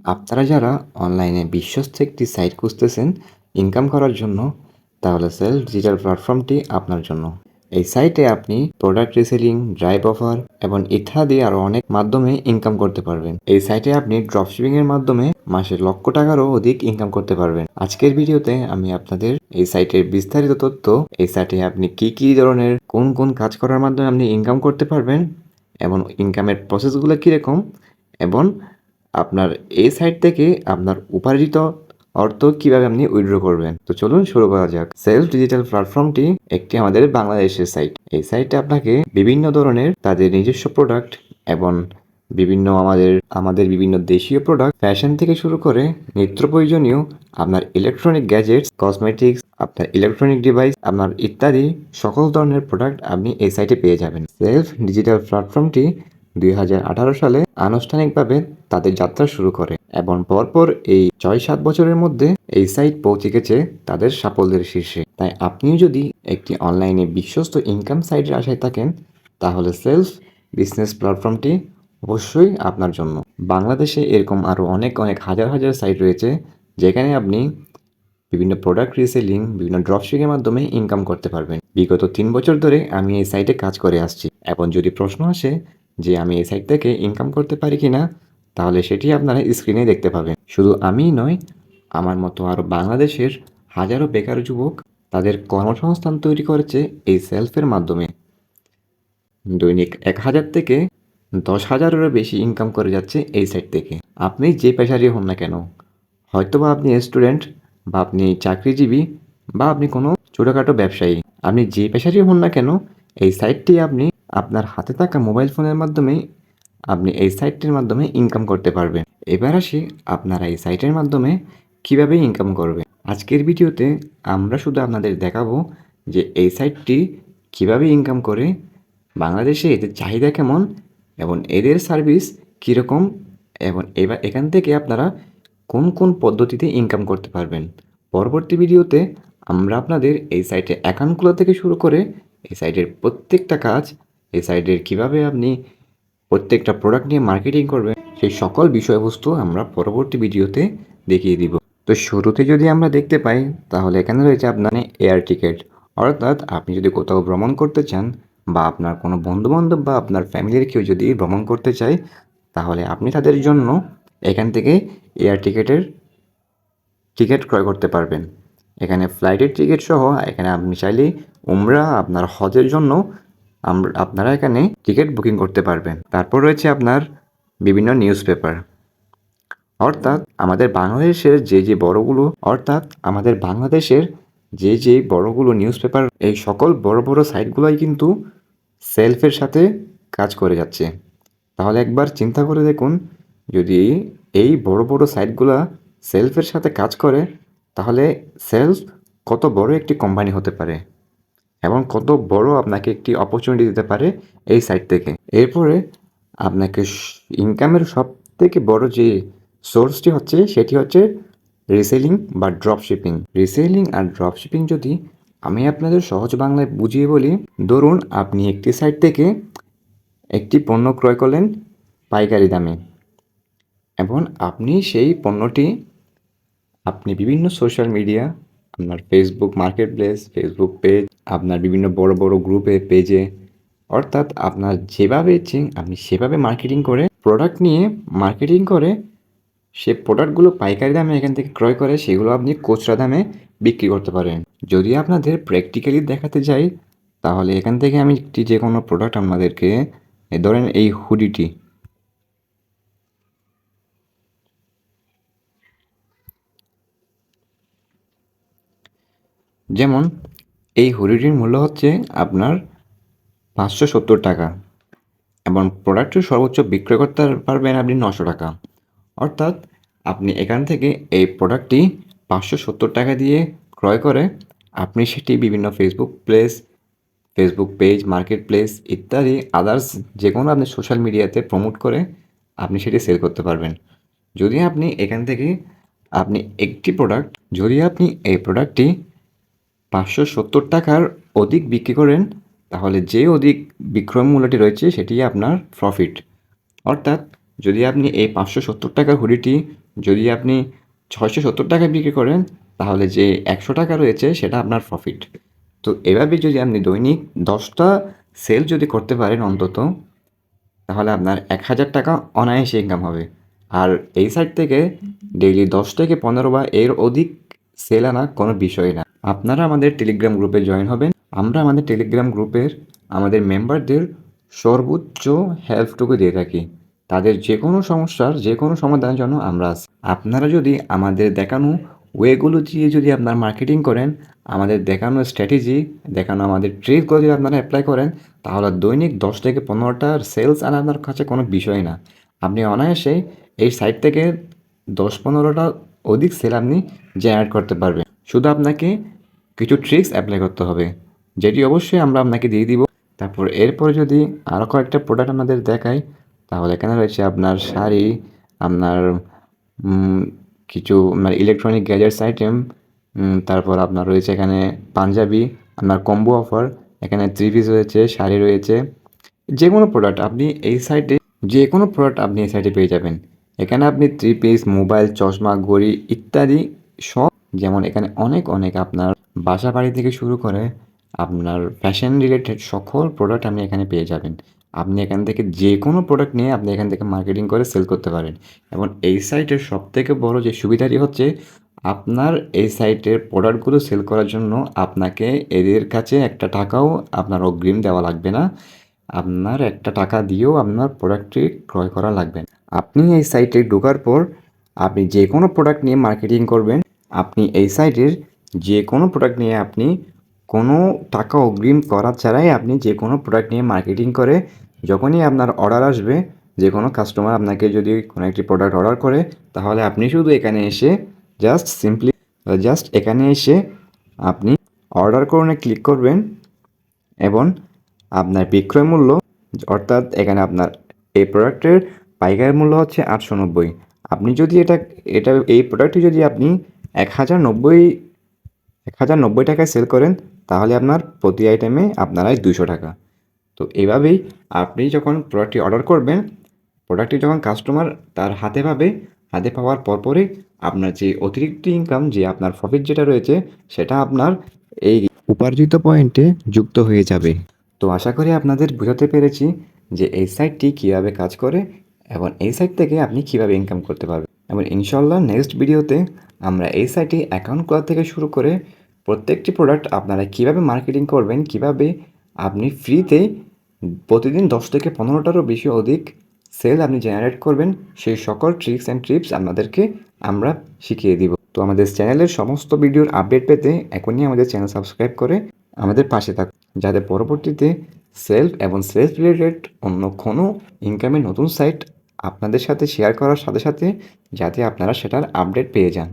আপনারা যারা অনলাইনে বিশ্বস্ত একটি সাইট খুঁজতেছেন ইনকাম করার জন্য, তাহলে সেলফ ডিজিটাল প্ল্যাটফর্মটি আপনার জন্য। এই সাইটে আপনি প্রোডাক্ট রিসেলিং, ড্রাইভ অফার এবং ইত্যাদি আরও অনেক মাধ্যমে ইনকাম করতে পারবেন। এই সাইটে আপনি ড্রপশিপিং এর মাধ্যমে মাসে লক্ষ টাকারও অধিক ইনকাম করতে পারবেন। আজকের ভিডিওতে আমি আপনাদের এই সাইটের বিস্তারিত তথ্য, এই সাইটে আপনি কি কি ধরনের কোন কোন কাজ করার মাধ্যমে আপনি ইনকাম করতে পারবেন এবং ইনকামের প্রসেসগুলো কীরকম, এবং আপনার এই সাইট থেকে আপনার উপার্জিত অর্থ কিভাবে আপনি উইথড্র করবেন। তো চলুন শুরু করা যাক। সেলফ ডিজিটাল প্ল্যাটফর্মটি একটি আমাদের বাংলাদেশের সাইট। এই সাইটে আপনাকে বিভিন্ন ধরনের তাদের নিজস্ব প্রোডাক্ট এবং বিভিন্ন আমাদের বিভিন্ন দেশীয় প্রোডাক্ট, ফ্যাশন থেকে শুরু করে নিত্য প্রয়োজনীয় আপনার ইলেকট্রনিক গ্যাজেটস, কসমেটিক্স, আপনার ইলেকট্রনিক ডিভাইস, আপনার ইত্যাদি সকল ধরনের প্রোডাক্ট আপনি এই সাইটে পেয়ে যাবেন। সেলফ ডিজিটাল প্ল্যাটফর্মটি 2018 সালে আনুষ্ঠানিকভাবে তাদের যাত্রা শুরু করে এবং পরপর এই 6-7 বছরের মধ্যে এই সাইট পৌঁছে গেছে তাদের সাফল্যের শীর্ষে। তাই আপনিও যদি একটি অনলাইনে বিশ্বস্ত ইনকাম সাইটের আশায় থাকেন, তাহলে সেলফ বিজনেস প্ল্যাটফর্মটি অবশ্যই আপনার জন্য। বাংলাদেশে এরকম আরও অনেক অনেক হাজার হাজার সাইট রয়েছে যেখানে আপনি বিভিন্ন প্রোডাক্ট রিসেলিং, বিভিন্ন ড্রপশিপিংয়ের মাধ্যমে ইনকাম করতে পারবেন। বিগত 3 বছর ধরে আমি এই সাইটে কাজ করে আসছি এবং যদি প্রশ্ন আসে যে আমি এই সাইট থেকে ইনকাম করতে পারি কি না, তাহলে সেটি আপনারা স্ক্রিনে দেখতে পাবেন। শুধু আমিই নয়, আমার মতো আরও বাংলাদেশের হাজারো বেকার যুবক তাদের কর্মসংস্থান তৈরি করেছে এই সেলফের মাধ্যমে। দৈনিক 1000 থেকে 10,000-এরও বেশি ইনকাম করে যাচ্ছে এই সাইট থেকে। আপনি যে পেশারই হন না কেন, হয়তোবা আপনি স্টুডেন্ট, বা আপনি চাকরিজীবী, বা আপনি কোনো ছোটোখাটো ব্যবসায়ী, আপনি যে পেশারই হন না কেন, এই সাইটটি আপনি আপনার হাতে থাকা মোবাইল ফোনের মাধ্যমেই আপনি এই সাইটটির মাধ্যমে ইনকাম করতে পারবেন। এবার আসি আপনারা এই সাইটের মাধ্যমে কিভাবে ইনকাম করবেন। আজকের ভিডিওতে আমরা শুধু আপনাদের দেখাবো যে এই সাইটটি কিভাবে ইনকাম করে, বাংলাদেশে এদের চাহিদা কেমন এবং এদের সার্ভিস কীরকম, এবং এখান থেকে আপনারা কোন কোন পদ্ধতিতে ইনকাম করতে পারবেন। পরবর্তী ভিডিওতে আমরা আপনাদের এই সাইটে অ্যাকাউন্ট খোলা থেকে শুরু করে এই সাইটের প্রত্যেকটা কাজ, এই সাইটের কিভাবে আপনি প্রত্যেকটা প্রোডাক্ট নিয়ে মার্কেটিং করবেন, সেই সকল বিষয়বস্তু আমরা পরবর্তী ভিডিওতে দেখিয়ে দিব। তো শুরুতে যদি আমরা দেখতে পাই, তাহলে এখানে রয়েছে আপনার এয়ার টিকিট। অর্থাৎ আপনি যদি কোথাও ভ্রমণ করতে চান, বা আপনার কোনো বন্ধুবান্ধব বা আপনার ফ্যামিলির কেউ যদি ভ্রমণ করতে চায়, তাহলে আপনি তাদের জন্য এখান থেকে এয়ার টিকিট ক্রয় করতে পারবেন। এখানে ফ্লাইটের টিকিট সহ এখানে আপনি চাইলে উমরা, আপনার হজের জন্য আপনারা এখানে টিকিট বুকিং করতে পারবেন। তারপর রয়েছে আপনার বিভিন্ন নিউজ পেপার। অর্থাৎ আমাদের বাংলাদেশের যে বড়গুলো নিউজ পেপার, এই সকল বড় বড় সাইটগুলোই কিন্তু সেলফের সাথে কাজ করে যাচ্ছে। তাহলে একবার চিন্তা করে দেখুন, যদি এই বড় বড় সাইটগুলো সেলফের সাথে কাজ করে, তাহলে সেলফ কত বড় একটি কোম্পানি হতে পারে এবং কত বড় আপনাকে একটি অপরচুনিটি দিতে পারে এই সাইট থেকে। এরপরে আপনাকে ইনকামের সব থেকে বড় যে সোর্সটি হচ্ছে, সেটি হচ্ছে রিসেলিং বা ড্রপশিপিং। রিসেলিং আর ড্রপশিপিং যদি আমি আপনাদের সহজ বাংলায় বুঝিয়ে বলি, ধরুন আপনি একটি সাইট থেকে একটি পণ্য ক্রয় করলেন পাইকারি দামে, এবং আপনি সেই পণ্যটি আপনি বিভিন্ন সোশ্যাল মিডিয়া, আপনার Facebook market place, Facebook page, আপনার বিভিন্ন বড় বড় গ্রুপে, পেজে, অর্থাৎ আপনার যেভাবে ইচ্ছে আপনি সেভাবে মার্কেটিং করে, প্রোডাক্ট নিয়ে মার্কেটিং করে, সে প্রোডাক্টগুলো পাইকারি দামে এখান থেকে ক্রয় করে সেগুলো আপনি খুচরা দামে বিক্রি করতে পারেন। যদি আপনাদের প্র্যাকটিক্যালি দেখাতে যাই, তাহলে এখান থেকে আমি একটি যে কোনো প্রোডাক্ট আপনাদেরকে, ধরেন এই হুডিটি, যেমন এই হুডিটির মূল্য হচ্ছে আপনার 570 টাকা এবং প্রোডাক্টটি সর্বোচ্চ বিক্রয় করতে পারবেন আপনি 900 টাকা। অর্থাৎ আপনি এখান থেকে এই প্রোডাক্টটি 570 টাকা দিয়ে ক্রয় করে আপনি সেটি বিভিন্ন ফেসবুক পেজ, মার্কেট প্লেস ইত্যাদি আদার্স যে কোনো আপনি সোশ্যাল মিডিয়াতে প্রমোট করে আপনি সেটি সেল করতে পারবেন। যদি আপনি এখান থেকে যদি আপনি এই প্রোডাক্টটি 570 টাকার অধিক বিক্রি করেন, তাহলে যে অধিক বিক্রয় মূল্যটি রয়েছে সেটি আপনার প্রফিট। অর্থাৎ যদি আপনি এই 570 টাকার হুডিটি যদি আপনি 670 টাকায় বিক্রি করেন তাহলে যে 100 টাকা রয়েছে সেটা আপনার প্রফিট। তো এভাবে যদি আপনি দৈনিক 10টা সেল যদি করতে পারেন অন্তত, তাহলে আপনার 1000 টাকা অনায়াসে ইনকাম হবে। আর এই সাইট থেকে ডেইলি 10 থেকে 15 বা এর অধিক সেল আনা কোনো বিষয় না। আপনারা আমাদের টেলিগ্রাম গ্রুপে জয়েন হবেন। আমরা আমাদের টেলিগ্রাম গ্রুপের আমাদের মেম্বারদের সর্বোচ্চ হেল্পটুকু দিয়ে থাকি। তাদের যে কোনো সমস্যার যে কোনো সমাধানের জন্য আমরা আছি। আপনারা যদি আমাদের দেখানো ওয়েগুলো দিয়ে যদি আপনার মার্কেটিং করেন, আমাদের দেখানো স্ট্র্যাটেজি, দেখানো আমাদের ট্রিকগুলো যদি আপনারা অ্যাপ্লাই করেন, তাহলে দৈনিক 10 থেকে 15টার সেলস আনা আপনার কাছে কোনো বিষয় না। আপনি অনায়াসে এই সাইট থেকে 10-15টা অধিক সেল আপনি জেনারেট করতে পারবেন। শুধু আপনাকে কিছু ট্রিক্স অ্যাপ্লাই করতে হবে, যেটি অবশ্যই আমরা আপনাকে দিয়ে দিব। তারপর এরপরে যদি আরও কয়েকটা প্রোডাক্ট আমাদের দেখাই, তাহলে এখানে রয়েছে আপনার শাড়ি, আপনার কিছু আপনার ইলেকট্রনিক গ্যাজেটস আইটেম, তারপর আপনার রয়েছে এখানে পাঞ্জাবি, আপনার কম্বো অফার, এখানে 3 পিস রয়েছে, শাড়ি রয়েছে। যে কোনো প্রোডাক্ট আপনি এই সাইটে যে কোনো প্রোডাক্ট আপনি এই সাইটে পেয়ে যাবেন। এখানে আপনি 3 পিস, মোবাইল, চশমা, ঘড়ি ইত্যাদি সব, যেমন এখানে অনেক অনেক আপনার বাসা বাড়ি থেকে শুরু করে আপনার ফ্যাশন রিলেটেড সকল প্রোডাক্ট আপনি এখানে পেয়ে যাবেন। আপনি এখান থেকে যে কোনো প্রোডাক্ট নিয়ে আপনি এখান থেকে মার্কেটিং করে সেল করতে পারেন। এবং এই সাইটের সবথেকে বড় যে সুবিধাটি হচ্ছে, আপনার এই সাইটের প্রোডাক্টগুলো সেল করার জন্য আপনাকে এদের কাছে একটা টাকাও আপনার অগ্রিম দেওয়া লাগবে না। আপনার একটা টাকা দিয়েও আপনার প্রোডাক্টটি ক্রয় করা লাগবে না। আপনি এই সাইটে ঢোকার পর আপনি যে কোনো প্রোডাক্ট নিয়ে মার্কেটিং করবেন। আপনি এই সাইটের যে কোনো প্রোডাক্ট নিয়ে আপনি কোনো টাকা অগ্রিম করা ছাড়াই আপনি যে কোনো প্রোডাক্ট নিয়ে মার্কেটিং করে যখনই আপনার অর্ডার আসবে, যে কোনো কাস্টমার আপনাকে যদি কোনো একটি প্রোডাক্ট অর্ডার করে, তাহলে আপনি শুধু এখানে এসে জাস্ট এখানে এসে আপনি অর্ডার করনে ক্লিক করবেন এবং আপনার বিক্রয় মূল্য, অর্থাৎ এখানে আপনার এই প্রোডাক্টের পাইকারি মূল্য হচ্ছে 890। আপনি যদি এই প্রোডাক্টটি যদি আপনি 1090 টাকায় সেল করেন, তাহলে আপনার প্রতি আইটেমে আপনার আয় 200 টাকা। তো এভাবেই আপনি যখন প্রোডাক্টটি অর্ডার করবেন, প্রোডাক্টটি যখন কাস্টমার তার হাতে পাবে, হাতে পাওয়ার পরপরই আপনার যে অতিরিক্ত ইনকাম, যে আপনার প্রফিট যেটা রয়েছে, সেটা আপনার এই উপার্জিত পয়েন্টে যুক্ত হয়ে যাবে। তো আশা করি আপনাদের বোঝাতে পেরেছি যে এই সাইটটি কীভাবে কাজ করে এবং এই সাইট থেকে আপনি কীভাবে ইনকাম করতে পারবেন। এবং ইনশাল্লাহ নেক্সট ভিডিওতে আমরা এই সাইটে অ্যাকাউন্ট খোলা থেকে শুরু করে প্রত্যেকটি প্রোডাক্ট আপনারা কীভাবে মার্কেটিং করবেন, কীভাবে আপনি ফ্রিতে প্রতিদিন 10 থেকে 15টারও বেশি অধিক সেল আপনি জেনারেট করবেন, সেই সকল ট্রিক্স অ্যান্ড টিপস আপনাদেরকে আমরা শিখিয়ে দিব। তো আমাদের চ্যানেলের সমস্ত ভিডিওর আপডেট পেতে এখনই আমাদের চ্যানেল সাবস্ক্রাইব করে আমাদের পাশে থাকুন, যাতে পরবর্তীতে সেলফ রিলেটেড অন্য কোনো ইনকামের নতুন সাইট আপনাদের সাথে শেয়ার করার সাথে সাথে যাতে আপনারা সেটার আপডেট পেয়ে যান।